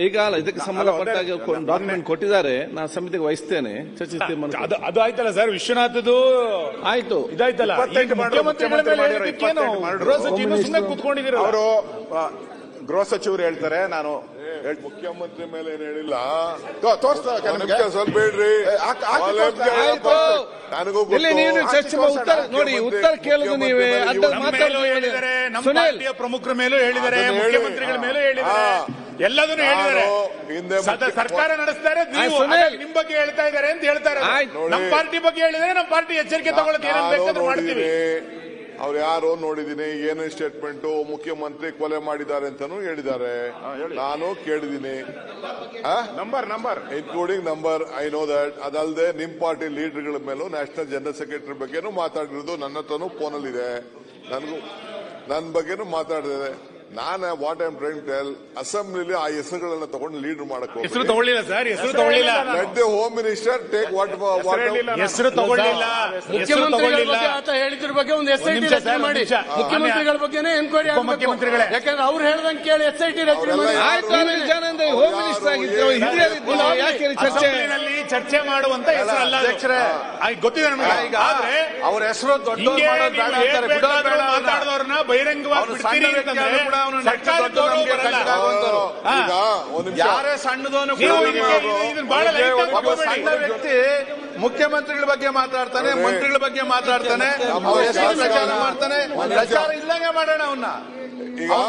ಈಗ ಇದಕ್ಕೆ ಸಂಬಂಧಪಟ್ಟಾಗ ಡಾಕ್ಯುಮೆಂಟ್ ಕೊಟ್ಟಿದ್ದಾರೆ, ನಾನು ಸಮಿತಿಗೆ ವಹಿಸ್ತೇನೆ, ಚರ್ಚಿಸ್ತೇನೆ. ಅದು ಆಯ್ತಲ್ಲ ಸರ್, ವಿಶ್ವನಾಥದ್ದು ಆಯ್ತು, ಇದಾಯ್ತಲ್ಲ. ಕೂತ್ಕೊಂಡಿದ್ದೀರ ಅವರು ಗೃಹ ಸಚಿವರು ಹೇಳ್ತಾರೆ, ನಾನು ಮುಖ್ಯಮಂತ್ರಿ ಮೇಲೆ ಏನು ಹೇಳಿಲ್ಲ. ಸ್ವಲ್ಪ ಹೇಳ್ರಿ, ಉತ್ತರ ನೋಡಿ, ಉತ್ತರ ಕೇಳುದು ನೀವೇ. ಪ್ರಮುಖರ ಮೇಲೂ ಹೇಳಿದ್ದಾರೆ, ಮುಖ್ಯಮಂತ್ರಿಗಳ ಮೇಲೂ ಹೇಳಿದ್ದಾರೆ, ಎಲ್ಲದನ್ನು ಹೇಳಿದ್ದಾರೆ. ಸರ್ಕಾರ ನಡೆಸ್ತಾರೆ, ನಿಮ್ ಬಗ್ಗೆ ಹೇಳ್ತಾ ಇದ್ದಾರೆ ಅಂತ ಹೇಳ್ತಾರೆ. ನಮ್ಮ ಪಾರ್ಟಿ ಬಗ್ಗೆ ಹೇಳಿದರೆ ನಮ್ಮ ಪಾರ್ಟಿ ಎಚ್ಚರಿಕೆ ತಗೊಳ್ಳೋದು ಏನೇನು ಬೇಕಾದ್ರೂ ಮಾಡ್ತೀವಿ. ಅವ್ರು ಯಾರು ನೋಡಿದೀನಿ, ಏನು ಸ್ಟೇಟ್ಮೆಂಟ್, ಮುಖ್ಯಮಂತ್ರಿ ಕೊಲೆ ಮಾಡಿದ್ದಾರೆ ಅಂತಾನು ಹೇಳಿದ್ದಾರೆ, ನಾನು ಕೇಳಿದೀನಿ. Number including number, I know that. ಅದಲ್ಲದೆ ನಿಮ್ ಪಾರ್ಟಿ ಲೀಡರ್ಗಳ ಮೇಲೂ, ನ್ಯಾಷನಲ್ ಜನರಲ್ ಸೆಕ್ರೆಟರಿ ಬಗ್ಗೆನೂ ಮಾತಾಡಿರೋದು ನನ್ನ ಹತ್ರನೂ ಫೋನಲ್ಲಿದೆ. ನನ್ನ ಬಗ್ಗೆನೂ ಮಾತಾಡಿದೆ. ನಾನು what I am trying to tell, ಅಸೆಂಬ್ಲಿಲಿ ಆ ಹೆಸರುಗಳನ್ನ ತಗೊಂಡು ಲೀಡರ್ ಮಾಡಕ್ಕೆ ಹೆಸರು ತಗೊಳ್ಳಿಲ್ಲ ಸರ್, ಹೆಸರು ತಗೊಳ್ಳಿಲ್ಲ. Let the home minister take what ಹೆಸರು ತಗೊಳ್ಳಿಲ್ಲ. ಮುಖ್ಯಮಂತ್ರಿಗಳ ಹೇಳಿದ್ರ ಬಗ್ಗೆ ಒಂದು SIT ರಚನೆ ಮಾಡಿ, ಮುಖ್ಯಮಂತ್ರಿಗಳ ಬಗ್ಗೆನೇ ಎನ್ಕ್ವೈರಿ ಆಗಬೇಕು. ಮುಖ್ಯಮಂತ್ರಿಗಳೇ, ಯಾಕಂದ್ರೆ ಅವ್ರು ಹೇಳ್ದಂಗೆ ಕೇಳಿ SIT ರಚನೆ ಮಾಡಿ. ಹೋಮ್ ಮಿನಿಸ್ಟರ್ ಆಗಿದ್ರು, ಚರ್ಚೆ ಮಾಡುವಂತ ಹೆಸರಲ್ಲ ಅಧ್ಯಕ್ಷರೇ, ಗೊತ್ತಿದೆ ನಮಗೆ. ಆದ್ರೆ ಅವ್ರ ಹೆಸರು ದೊಡ್ಡ ಮಾತಾಡಿದವ್ರನ್ನ ಬಹಿರಂಗವಾಗಿ ಯಾರೇ ಸಣ್ಣದವನು ಸಣ್ಣ ವ್ಯಕ್ತಿ ಮುಖ್ಯಮಂತ್ರಿಗಳ ಬಗ್ಗೆ ಮಾತಾಡ್ತಾನೆ, ಮಂತ್ರಿಗಳ ಬಗ್ಗೆ ಮಾತಾಡ್ತಾನೆ, ಪ್ರಚಾರ ಮಾಡ್ತಾನೆ. ಪ್ರಚಾರ ಇಲ್ಲಂಗೆ ಮಾಡೋಣ ಅವನ್ನ.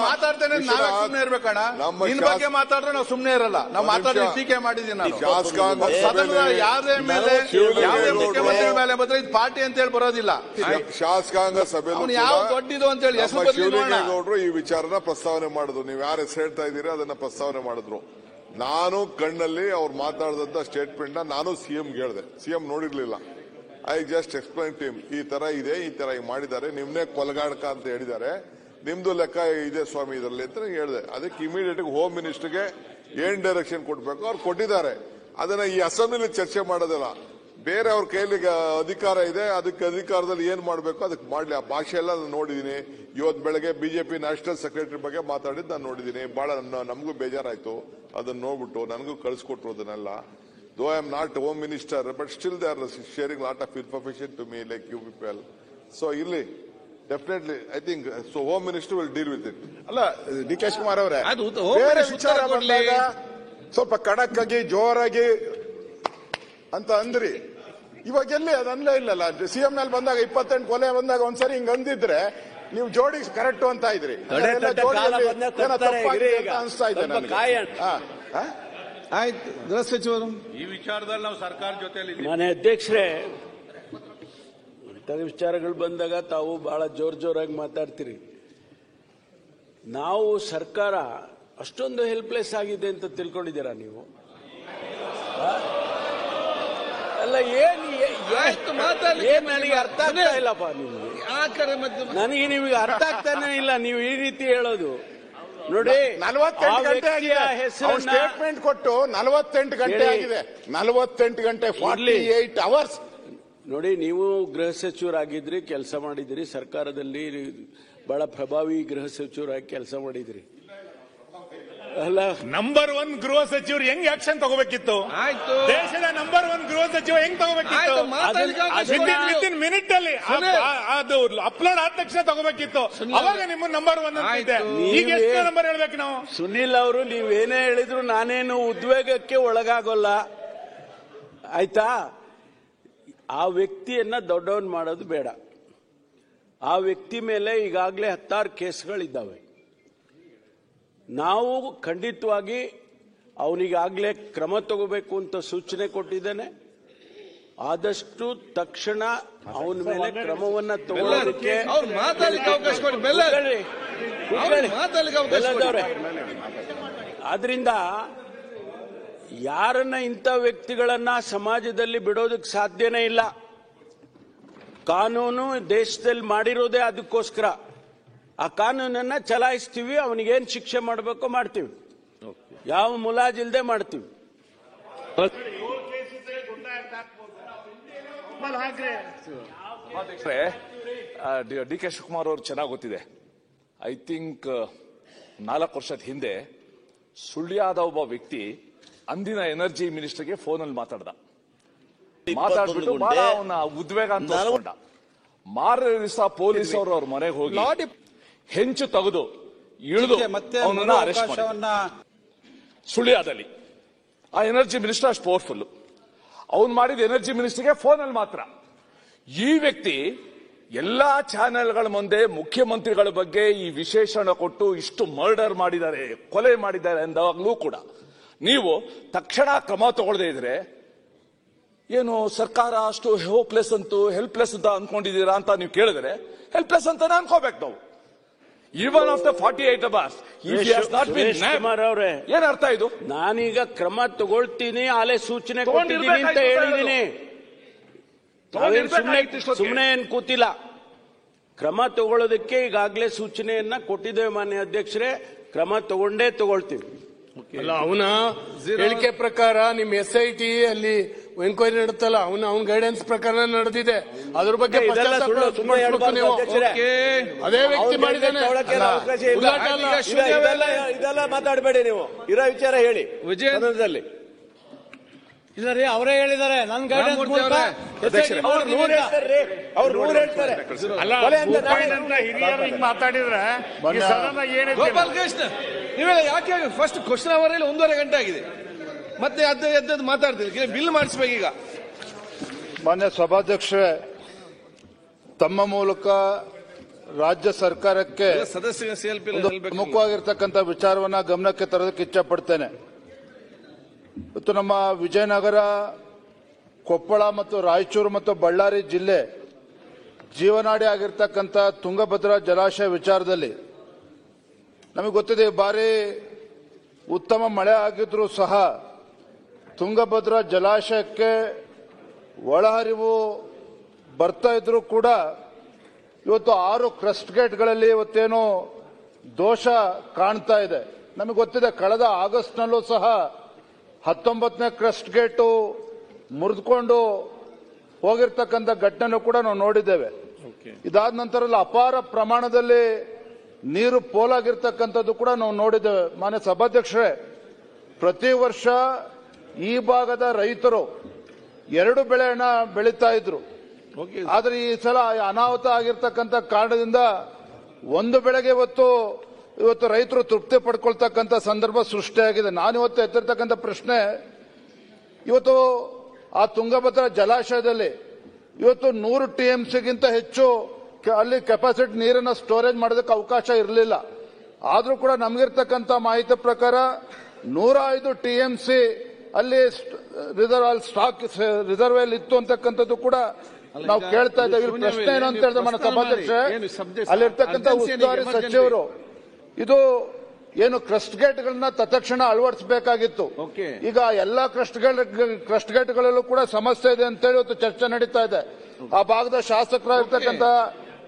ಮಾತಾಡ್ತಾನೆ, ನಾವೇ ಸುಮ್ನೆ ಇರ್ಬೇಕಣ್ಣ. ನಿನ್ ಬಗ್ಗೆ ಮಾತಾಡ್ರೆ ನಾವು ಸುಮ್ನೆ ಇರಲ್ಲ. ನಾವು ಮಾತಾಡಿದ್ರೆ ಟೀಕೆ ಮಾಡಿದೀನಿ ನಾನು. ಸದನದ ಯಾರೇ ಮೇಲೆ, ಯಾವುದೇ ಮುಖ್ಯಮಂತ್ರಿ ಮೇಲೆ ಬಂದ್ರೆ ಇದು ಪಾರ್ಟಿ ಅಂತ ಹೇಳಿ ಬರೋದಿಲ್ಲ. ಶಾಸಕಾಂಗ ಸಭೆ ಯಾವ ದೊಡ್ಡದು ಅಂತ ಹೇಳಿ ಶಿವಲಿಂಗೇಗೌಡರು ಈ ವಿಚಾರನ ಪ್ರಸ್ತಾವನೆ ಮಾಡಿದ್ರು. ನೀವು ಯಾರು ಹೆಸರು ಹೇಳ್ತಾ ಇದ್ದೀರಿ ಅದನ್ನ ಪ್ರಸ್ತಾವನೆ ಮಾಡಿದ್ರು. ನಾನು ಕಣ್ಣಲ್ಲಿ ಅವ್ರು ಮಾತಾಡಿದಂತ ಸ್ಟೇಟ್ಮೆಂಟ್ ನಾನು ಸಿಎಂಗೆ ಹೇಳಿದೆ. ಸಿಎಂ ನೋಡಿರ್ಲಿಲ್ಲ. I just explain to him, ಈ ತರ ಇದೆ, ಈ ತರ ಮಾಡಿದ್ದಾರೆ, ನಿಮ್ನೆ ಕೊಲಗಾಡಕ ಅಂತ ಹೇಳಿದ್ದಾರೆ, ನಿಮ್ದು ಲೆಕ್ಕ ಇದೆ ಸ್ವಾಮಿ ಇದರಲ್ಲಿ ಅಂತ ಹೇಳಿದೆ. ಅದಕ್ಕೆ ಇಮಿಡಿಯೇಟ್ ಹೋಮ್ ಮಿನಿಸ್ಟರ್ಗೆ ಏನ್ ಡೈರೆಕ್ಷನ್ ಕೊಡ್ಬೇಕು ಅವ್ರು ಕೊಟ್ಟಿದ್ದಾರೆ. ಅದನ್ನ ಈ ಅಸೆಂಬ್ಲಿಲಿ ಚರ್ಚೆ ಮಾಡೋದಿಲ್ಲ. ಬೇರೆ ಅವ್ರ ಕೈಲಿ ಅಧಿಕಾರ ಇದೆ, ಅದಕ್ಕೆ ಅಧಿಕಾರದಲ್ಲಿ ಏನ್ ಮಾಡಬೇಕು ಅದಕ್ಕೆ ಮಾಡ್ಲಿ. ಆ ಭಾಷೆ ಎಲ್ಲ ನಾನು ನೋಡಿದೀನಿ. ಇವತ್ತು ಬೆಳಗ್ಗೆ ಬಿಜೆಪಿ ನ್ಯಾಷನಲ್ ಸೆಕ್ರೆಟರಿ ಬಗ್ಗೆ ಮಾತಾಡಿದ್ದು ನಾನು ನೋಡಿದೀನಿ. ಬಹಳ ನಮಗೂ ಬೇಜಾರಾಯ್ತು. ಅದನ್ನ ನೋಡ್ಬಿಟ್ಟು ನನಗೂ ಕಳಿಸ್ಕೊಟ್ರು ಅದನ್ನೆಲ್ಲ. Though I am not home minister, but still they are sharing lot of information to me like you people. So ಇಲ್ಲಿ definitely I think so home minister will deal with it. ಅಲ್ಲ ಡಿ ಕೆ ಶಿವಕುಮಾರ್ ಅವರೇ, ಬೇರೆ ವಿಚಾರ ಬಂದಾಗ ಸ್ವಲ್ಪ ಖಡಕ್ ಆಗಿ ಜೋರಾಗಿ ಅಂತ ಅಂದ್ರಿ. ಇವಾಗ ಎಲ್ಲಿ ಅದು ಅನ್ಲೇ ಇಲ್ಲಲ್ಲ. ಸಿಎಂ ಮೇಲೆ ಬಂದಾಗ 28 ಕೊಲೆ ಬಂದಾಗ ಒಂದ್ಸರಿ ಹಿಂಗ್ ಅಂದಿದ್ರೆ ನೀವು ಜೋಡಿ ಕರೆಕ್ಟ್ ಅಂತ ಇದ್ರಿ. ಅನಿಸ್ತಾ ಇದೆ ನನಗೆ. ಆಯ್ತು, ಗೃಹ ಸಚಿವರು ಈ ವಿಚಾರದಲ್ಲಿ ನಾವು ಸರ್ಕಾರ ಜೊತೆಯಲ್ಲಿ. ಮಾನ್ಯ ಅಧ್ಯಕ್ಷರೇ, ಇಂಥ ವಿಚಾರಗಳು ಬಂದಾಗ ತಾವು ಬಹಳ ಜೋರಾಗಿ ಮಾತಾಡ್ತೀರಿ. ನಾವು ಸರ್ಕಾರ ಅಷ್ಟೊಂದು ಹೆಲ್ಪ್ಲೆಸ್ ಆಗಿದೆ ಅಂತ ತಿಳ್ಕೊಂಡಿದ್ದೀರಾ ನೀವು? ಅಲ್ಲ, ನನಗೆ ಅರ್ಥ ಆಗ್ತಾ ಇಲ್ಲಪ್ಪ. ನಿಮ್ಗೆ ನನಗೆ ನಿಮಗೆ ಅರ್ಥ ಆಗ್ತಾನೆ ಇಲ್ಲ. ನೀವು ಈ ರೀತಿ ಹೇಳೋದು ನೋಡಿ. 48 ಗಂಟೆ ಆಗಿದೆ ಸ್ಟೇಟ್ಮೆಂಟ್ ಕೊಟ್ಟು. 48 ಗಂಟೆ ಆಗಿದೆ. 48 ಗಂಟೆ 48 ಅವರ್ಸ್. ನೋಡಿ, ನೀವು ಗೃಹ ಸಚಿವರಾಗಿದ್ರಿ, ಕೆಲಸ ಮಾಡಿದ್ರಿ, ಸರ್ಕಾರದಲ್ಲಿ ಬಹಳ ಪ್ರಭಾವಿ ಗೃಹ ಸಚಿವರಾಗಿ ಕೆಲಸ ಮಾಡಿದ್ರಿ. ಅಲ್ಲ, ನಂಬರ್ 1 ಗೃಹ ಸಚಿವರು ಹೆಂಗ್ ಆಕ್ಷನ್ ತಗೋಬೇಕಿತ್ತು? ಆಯ್ತು, ದೇಶದ ನಂಬರ್ 1 ಗೃಹ ಸಚಿವ ಹೆಂಗ್ ತಗೋಬೇಕಿತ್ತು? ವಿತಿನ್ ಮಿನಿಟ್ ಅಲ್ಲಿ ಅದು ಅಪ್ಲೋಡ್ ಆದ ತಕ್ಷಣ ತಗೋಬೇಕಿತ್ತು. ಅವಾಗ ನಿಮ್ಮ ನಂಬರ್ 1 ಅಂತಿದೆ. ಈಗ ಎಷ್ಟು ನಂಬರ್ ಹೇಳ್ಬೇಕು ನಾವು? ಸುನಿಲ್ ಅವರು, ನೀವೇನೇ ಹೇಳಿದ್ರು ನಾನೇನು ಉದ್ವೇಗಕ್ಕೆ ಒಳಗಾಗೋಲ್ಲ, ಆಯ್ತಾ? ಆ ವ್ಯಕ್ತಿಯನ್ನ ದೊಡ್ಡವನ್ ಮಾಡೋದು ಬೇಡ. ಆ ವ್ಯಕ್ತಿ ಮೇಲೆ ಈಗಾಗಲೇ 16 ಕೇಸ್ಗಳಿದ್ದಾವೆ. ನಾವು ಖಂಡಿತವಾಗಿ ಅವನಿಗಾಗಲೇ ಕ್ರಮ ತಗೋಬೇಕು ಅಂತ ಸೂಚನೆ ಕೊಟ್ಟಿದ್ದೇನೆ. ಆದಷ್ಟು ತಕ್ಷಣ ಅವನ ಮೇಲೆ ಕ್ರಮವನ್ನ ತಗೊಳ್ಳೋದಕ್ಕೆ ಆದ್ರಿಂದ ಯಾರನ್ನ ಇಂಥ ವ್ಯಕ್ತಿಗಳನ್ನ ಸಮಾಜದಲ್ಲಿ ಬಿಡೋದಕ್ಕೆ ಸಾಧ್ಯನೇ ಇಲ್ಲ. ಕಾನೂನು ದೇಶದಲ್ಲಿ ಮಾಡಿರೋದೇ ಅದಕ್ಕೋಸ್ಕರ. ಆ ಕಾನೂನನ್ನ ಚಲಾಯಿಸ್ತೀವಿ, ಅವನಿಗೇನು ಶಿಕ್ಷೆ ಮಾಡಬೇಕೋ ಮಾಡ್ತೀವಿ, ಯಾವ ಮುಲಾಜಿಲ್ದೆ ಮಾಡ್ತೀವಿ. ಡಿ ಕೆ ಶಿವಕುಮಾರ್ ಅವರು ಚೆನ್ನಾಗಿ ಗೊತ್ತಿದೆ. ಐ ಥಿಂಕ್ 4 ವರ್ಷದ ಹಿಂದೆ ಸುಳ್ಯಾದ ಒಬ್ಬ ವ್ಯಕ್ತಿ ಅಂದಿನ ಎನರ್ಜಿ ಮಿನಿಸ್ಟರ್ಗೆ ಫೋನಲ್ಲಿ ಮಾತಾಡ್ಬಿಟ್ಟು ಬಹಳ ಅವನ ಉದ್ವೇಗ ಅಂತ ತೋರಿಸ್ಕೊಂಡ. ಮಾರನೇ ದಿವಸ ಪೊಲೀಸ್ ಅವರು ಅವ್ರ ಮನೆಗೆ ಹೋಗಿ ಹೆಂಚು ತೆಗೆದು ಇಳಿದು ಅವನನ್ನ ಅರೆಸ್ಟ್ ಮಾಡಿ ಸುಳ್ಯಾದಲ್ಲಿ. ಆ ಎನರ್ಜಿ ಮಿನಿಸ್ಟರ್ ಅಷ್ಟು ಪವರ್ಫುಲ್. ಅವನು ಮಾಡಿದ ಎನರ್ಜಿ ಮಿನಿಸ್ಟರ್ಗೆ ಫೋನಲ್ಲಿ ಮಾತ್ರ. ಈ ವ್ಯಕ್ತಿ ಎಲ್ಲಾ ಚಾನೆಲ್ಗಳ ಮುಂದೆ ಮುಖ್ಯಮಂತ್ರಿಗಳ ಬಗ್ಗೆ ಈ ವಿಶೇಷಣ ಕೊಟ್ಟು ಇಷ್ಟು ಮರ್ಡರ್ ಮಾಡಿದ್ದಾರೆ, ಕೊಲೆ ಮಾಡಿದ್ದಾರೆ ಎಂದಾಗಲೂ ಕೂಡ ನೀವು ತಕ್ಷಣ ಕ್ರಮ ತಗೊಳ್ಳದೇ ಇದ್ರೆ ಏನು ಸರ್ಕಾರ ಅಷ್ಟು ಹೋಪ್ಲೆಸ್ ಅಂತೂ ಹೆಲ್ಪ್ಲೆಸ್ ಅಂತ ಅನ್ಕೊಂಡಿದ್ದೀರಾ ಅಂತ ನೀವು ಕೇಳಿದ್ರೆ ಹೆಲ್ಪ್ಲೆಸ್ ಅಂತಾನೆ ಅನ್ಕೋಬೇಕು ನಾವು. ಈವನ್ ಆಫ್ಟರ್ 48 hours ಅವರೇ ಏನ್ ಅರ್ಥ ಇದು? ನಾನೀಗ ಕ್ರಮ ತಗೊಳ್ತೀನಿ, ಆಲೆ ಸೂಚನೆ ಕೊಟ್ಟಿದ್ದೀನಿ ಅಂತ ಹೇಳಿದ್ದೀನಿ. ಸುಮ್ಮನೆ ಏನ್ ಕೂತಿಲ್ಲ. ಕ್ರಮ ತಗೊಳ್ಳೋದಕ್ಕೆ ಈಗಾಗಲೇ ಸೂಚನೆಯನ್ನ ಕೊಟ್ಟಿದ್ದೇವೆ ಮಾನ್ಯ ಅಧ್ಯಕ್ಷರೇ. ಕ್ರಮ ತಗೊಳ್ತೀವಿ. ಅಲ್ಲ, ಅವನ ಹೇಳಿಕೆ ಪ್ರಕಾರ ನಿಮ್ SIT ಅಲ್ಲಿ ಎನ್ಕ್ವೈರಿ ನಡೆಯುತ್ತಲ್ಲ, ಅವನ ಗೈಡೆನ್ಸ್ ಪ್ರಕಾರ ನಡೆದಿದೆ. ಅದ್ರ ಬಗ್ಗೆ ಅದೇ ವ್ಯಕ್ತಿ ಮಾಡಿದ್ದಾನೆ. ಇದೆಲ್ಲ ಮಾತಾಡಬೇಡಿ ನೀವು, ಇರೋ ವಿಚಾರ ಹೇಳಿ. ವಿಜಯದಲ್ಲಿ ಇಲ್ಲ ರೀ, ಅವರೇ ಹೇಳಿದ್ದಾರೆ ನನ್ನ ಗೈಡೆನ್ಸ್ ಮಾತಾಡಿದ್ರೆ ಗೋಪಾಲ್ ಕೃಷ್ಣ ನೀವೆಲ್ಲ ಯಾಕೆ ಫಸ್ಟ್ ಕ್ವಶನ್ ಅವರಲ್ಲಿ 1.5 ಗಂಟೆ ಆಗಿದೆ, ಮತ್ತೆ ಎದ್ದು ಮಾತಾಡ್ತೀವಿ. ಬಿಲ್ ಮಾಡಿಸ್ಬೇಕೀಗ. ಮಾನ್ಯ ಸಭಾಧ್ಯಕ್ಷರೇ, ತಮ್ಮ ಮೂಲಕ ರಾಜ್ಯ ಸರ್ಕಾರಕ್ಕೆ ಪ್ರಮುಖವಾಗಿರ್ತಕ್ಕಂಥ ವಿಚಾರವನ್ನ ಗಮನಕ್ಕೆ ತರೋದಕ್ಕೆ ಇಚ್ಛೆ ಪಡ್ತೇನೆ. ಇವತ್ತು ನಮ್ಮ ವಿಜಯನಗರ, ಕೊಪ್ಪಳ ಮತ್ತು ರಾಯಚೂರು ಮತ್ತು ಬಳ್ಳಾರಿ ಜಿಲ್ಲೆ ಜೀವನಾಡಿ ಆಗಿರ್ತಕ್ಕಂಥ ತುಂಗಭದ್ರಾ ಜಲಾಶಯ ವಿಚಾರದಲ್ಲಿ ನಮಗೆ ಗೊತ್ತಿದೆ, ಈ ಬಾರಿ ಉತ್ತಮ ಮಳೆ ಆಗಿದ್ರೂ ಸಹ ತುಂಗಭದ್ರಾ ಜಲಾಶಯಕ್ಕೆ ಒಳಹರಿವು ಬರ್ತಾ ಇದ್ರೂ ಕೂಡ ಇವತ್ತು 6 ಕ್ರಸ್ಟ್ ಗೇಟ್ಗಳಲ್ಲಿ ಇವತ್ತೇನು ದೋಷ ಕಾಣ್ತಾ ಇದೆ. ನಮಗೆ ಗೊತ್ತಿದೆ, ಕಳೆದ ಆಗಸ್ಟ್ನಲ್ಲೂ ಸಹ 19ನೇ ಕ್ರಸ್ಟ್ ಗೇಟು ಮುರಿದುಕೊಂಡು ಹೋಗಿರ್ತಕ್ಕಂಥ ಘಟನೆ ಕೂಡ ನಾವು ನೋಡಿದ್ದೇವೆ. ಇದಾದ ನಂತರ ಅಪಾರ ಪ್ರಮಾಣದಲ್ಲಿ ನೀರು ಪೋಲಾಗಿರ್ತಕ್ಕಂಥದ್ದು ಕೂಡ ನಾವು ನೋಡಿದ್ದೇವೆ. ಮಾನ್ಯ ಸಭಾಧ್ಯಕ್ಷರೇ, ಪ್ರತಿ ವರ್ಷ ಈ ಭಾಗದ ರೈತರು 2 ಬೆಳೆಯನ್ನ ಬೆಳೀತಾ ಇದ್ರು. ಆದರೆ ಈ ಸಲ ಅನಾಹುತ ಆಗಿರ್ತಕ್ಕಂಥ ಕಾರಣದಿಂದ 1 ಬೆಳೆಗೆ ಇವತ್ತು ರೈತರು ತೃಪ್ತಿ ಪಡ್ಕೊಳ್ತಕ್ಕಂಥ ಸಂದರ್ಭ ಸೃಷ್ಟಿಯಾಗಿದೆ. ನಾನಿವತ್ತು ಎತ್ತಿರ್ತಕ್ಕಂಥ ಪ್ರಶ್ನೆ, ಇವತ್ತು ಆ ತುಂಗಭದ್ರಾ ಜಲಾಶಯದಲ್ಲಿ ಇವತ್ತು 100 TMCಗಿಂತ ಹೆಚ್ಚು ಅಲ್ಲಿ ಕೆಪಾಸಿಟಿ ನೀರನ್ನು ಸ್ಟೋರೇಜ್ ಮಾಡೋದಕ್ಕೆ ಅವಕಾಶ ಇರಲಿಲ್ಲ. ಆದರೂ ಕೂಡ ನಮಗಿರ್ತಕ್ಕಂಥ ಮಾಹಿತಿ ಪ್ರಕಾರ 105 TMC ಅಲ್ಲಿ ಸ್ಟಾಕ್ ರಿಸರ್ವ್ ಇತ್ತು ಅಂತಕ್ಕಂಥದ್ದು ಕೂಡ ನಾವು ಕೇಳ್ತಾ ಇದ್ದೇವೆ. ಪ್ರಶ್ನೆ ಏನು ಅಂತ ಹೇಳಿದ್ರೆ మన ಸಭಾಧ್ಯಕ್ಷ, ಅಲ್ಲಿರ್ತಕ್ಕಂಥ ಉಸ್ತುವಾರಿ ಸಚಿವರು ಇದು ಏನು ಕ್ರಸ್ಟ್ ಗೇಟ್ಗಳನ್ನ ತತ್ಕ್ಷಣ ಅಳವಡಿಸಬೇಕಾಗಿತ್ತು. ಈಗ ಎಲ್ಲಾ ಕ್ರಸ್ಟ್ ಗೇಟ್ಗಳಲ್ಲೂ ಕೂಡ ಸಮಸ್ಯೆ ಇದೆ ಅಂತೇಳಿ ಇವತ್ತು ಚರ್ಚೆ ನಡೀತಾ ಇದೆ. ಆ ಭಾಗದ ಶಾಸಕರಾಗಿರ್ತಕ್ಕಂಥ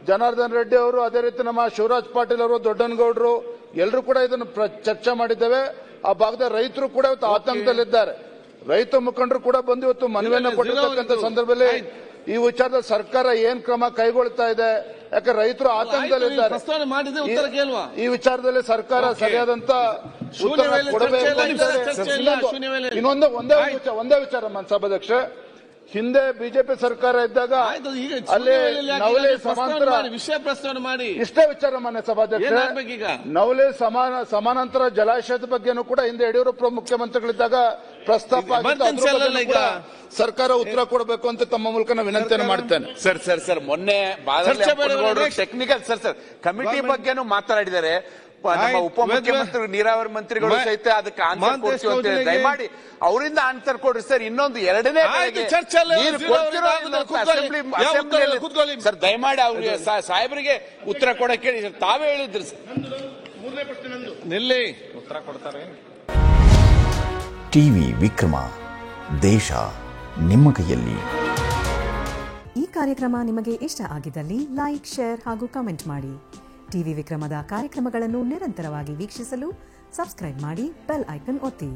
ಜನಾರ್ದನ್ ರೆಡ್ಡಿ ಅವರು, ಅದೇ ರೀತಿ ನಮ್ಮ ಶಿವರಾಜ್ ಪಾಟೀಲ್ ಅವರು, ದೊಡ್ಡನಗೌಡರು ಎಲ್ಲರೂ ಕೂಡ ಇದನ್ನು ಚರ್ಚೆ ಮಾಡಿದ್ದೇವೆ. ಆ ಭಾಗದ ರೈತರು ಕೂಡ ಇವತ್ತು ಆತಂಕದಲ್ಲಿದ್ದಾರೆ. ರೈತ ಮುಖಂಡರು ಕೂಡ ಬಂದು ಇವತ್ತು ಮನವಿಯನ್ನು ಕೊಟ್ಟಿರ್ತಕ್ಕಂಥ ಸಂದರ್ಭದಲ್ಲಿ ಈ ವಿಚಾರದಲ್ಲಿ ಸರ್ಕಾರ ಏನ್ ಕ್ರಮ ಕೈಗೊಳ್ತಾ ಇದೆ, ಯಾಕೆ ರೈತರು ಆತಂಕದಲ್ಲಿದ್ದಾರೆ, ಈ ವಿಚಾರದಲ್ಲಿ ಸರ್ಕಾರ ಸರಿಯಾದಂತ ಉತ್ತರ ಕೊಡಬೇಕು. ಇನ್ನೊಂದು ಒಂದೇ ವಿಚಾರ ಮಾನ್ಯ ಸಭಾಧ್ಯಕ್ಷ, ಹಿಂದೆ ಬಿಜೆಪಿ ಸರ್ಕಾರ ಇದ್ದಾಗ ಅಲ್ಲಿ ನವಲೆ ಸಮಾಂತರ ವಿಷಯ ಪ್ರಸ್ತಾವನೆ ಮಾಡಿ ಇಷ್ಟೇ ವಿಚಾರ ಮಾನ್ಯ ಸಭಾಧ್ಯಕ್ಷ, ನವಲೆ ಸಮಾನಾಂತರ ಜಲಾಶಯದ ಬಗ್ಗೆನೂ ಕೂಡ ಹಿಂದೆ ಯಡಿಯೂರಪ್ಪ ಮುಖ್ಯಮಂತ್ರಿಗಳಿದ್ದಾಗ ಪ್ರಸ್ತಾಪ ಆಗಿತ್ತು. ಸರ್ಕಾರ ಉತ್ತರ ಕೊಡಬೇಕು ಅಂತ ತಮ್ಮ ಮೂಲಕ ನಾನು ವಿನಂತಿಯನ್ನು ಮಾಡ್ತೇನೆ. ಸರ್ ಮೊನ್ನೆ ಟೆಕ್ನಿಕಲ್ ಸರ್ ಕಮಿಟಿ ಬಗ್ಗೆನೂ ಮಾತಾಡಿದ್ದಾರೆ. ನಮ್ಮ ಉಪಮುಖ್ಯಮಂತ್ರಿ ನೀರಾವರಿ ಮಂತ್ರಿಗಳು ಸಹಿತ ಅದಕ್ಕೆ ಆನ್ಸರ್ ಕೊಡ್ತೀವಿ ಅಂತ ದಯಮಾಡಿ ಅವರಿಂದ ಆನ್ಸರ್ ಕೊಡ್ರಿ ಸರ್. ಇನ್ನೊಂದು 2ನೇ ಸರ್ ದಯಮಾಡಿ ಅವ್ರಿಗೆ ಸಾಹೇಬರಿಗೆ ಉತ್ತರ ಕೊಡಕ್ಕೆ ಹೇಳಿ. ತಾವೇ ಹೇಳಿದ್ರಿ ಸರ್. ನಿಲ್ಲಿ ಉತ್ತರ ಕೊಡ್ತಾರೆ. ಟಿವಿ ವಿಕ್ರಮ, ದೇಶ ನಿಮ್ಮ ಕೈಯಲ್ಲಿ. ಈ ಕಾರ್ಯಕ್ರಮ ನಿಮಗೆ ಇಷ್ಟ ಆಗಿದ್ದಲ್ಲಿ ಲೈಕ್, ಶೇರ್ ಹಾಗೂ ಕಮೆಂಟ್ ಮಾಡಿ. ಟಿವಿ ವಿಕ್ರಮದ ಕಾರ್ಯಕ್ರಮಗಳನ್ನು ನಿರಂತರವಾಗಿ ವೀಕ್ಷಿಸಲು ಸಬ್ಸ್ಕ್ರೈಬ್ ಮಾಡಿ, ಬೆಲ್ ಐಕನ್ ಒತ್ತಿ.